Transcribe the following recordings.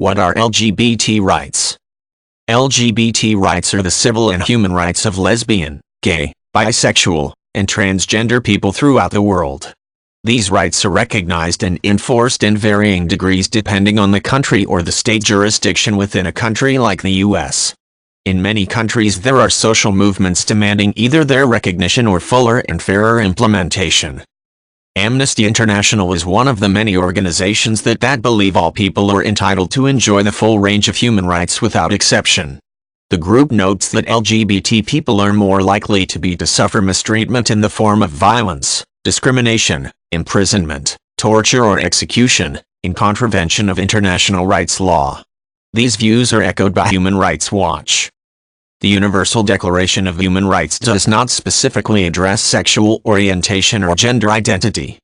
What are LGBT rights? LGBT rights are the civil and human rights of lesbian, gay, bisexual, and transgender people throughout the world. These rights are recognized and enforced in varying degrees depending on the country or the state jurisdiction within a country like the U.S. In many countries there are social movements demanding either their recognition or fuller and fairer implementation. Amnesty International is one of the many organizations that believe all people are entitled to enjoy the full range of human rights without exception. The group notes that LGBT people are more likely to suffer mistreatment in the form of violence, discrimination, imprisonment, torture or execution, in contravention of international rights law. These views are echoed by Human Rights Watch. The Universal Declaration of Human Rights does not specifically address sexual orientation or gender identity.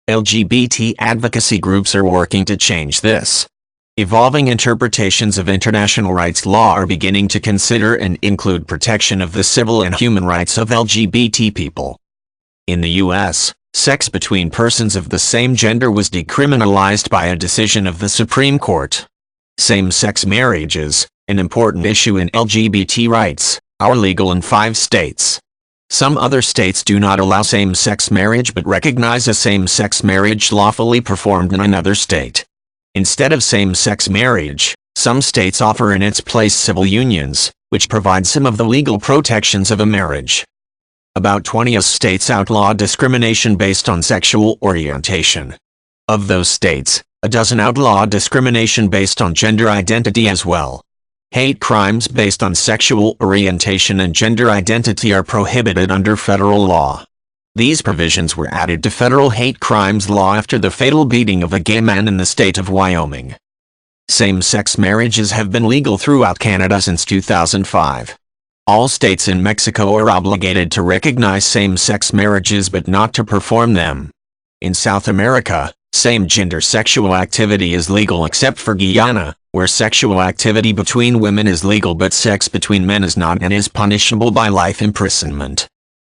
LGBT advocacy groups are working to change this. Evolving interpretations of international rights law are beginning to consider and include protection of the civil and human rights of LGBT people. In the U.S., sex between persons of the same gender was decriminalized by a decision of the Supreme Court. Same-sex marriages, an important issue in LGBT rights, are legal in 5 states. Some other states do not allow same-sex marriage but recognize a same-sex marriage lawfully performed in another state. Instead of same-sex marriage, some states offer in its place civil unions, which provide some of the legal protections of a marriage. About 20 states outlaw discrimination based on sexual orientation. Of those states, a dozen outlaw discrimination based on gender identity as well. Hate crimes based on sexual orientation and gender identity are prohibited under federal law. These provisions were added to federal hate crimes law after the fatal beating of a gay man in the state of Wyoming. Same-sex marriages have been legal throughout Canada since 2005. All states in Mexico are obligated to recognize same-sex marriages but not to perform them. In South America, same-gender sexual activity is legal except for Guyana, where sexual activity between women is legal but sex between men is not and is punishable by life imprisonment.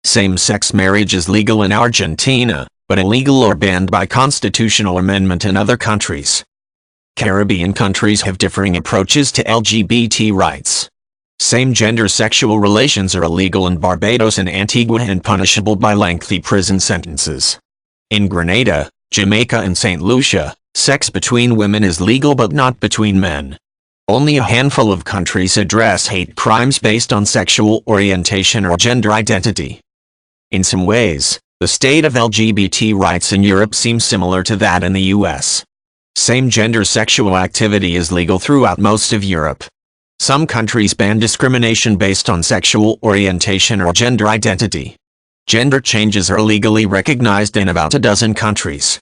Same-sex marriage is legal in Argentina, but illegal or banned by constitutional amendment in other countries. Caribbean countries have differing approaches to LGBT rights. Same-gender sexual relations are illegal in Barbados and Antigua and punishable by lengthy prison sentences. In Grenada, Jamaica and St. Lucia, sex between women is legal but not between men. Only a handful of countries address hate crimes based on sexual orientation or gender identity. In some ways, the state of LGBT rights in Europe seems similar to that in the US. Same-gender sexual activity is legal throughout most of Europe. Some countries ban discrimination based on sexual orientation or gender identity. Gender changes are legally recognized in about a dozen countries.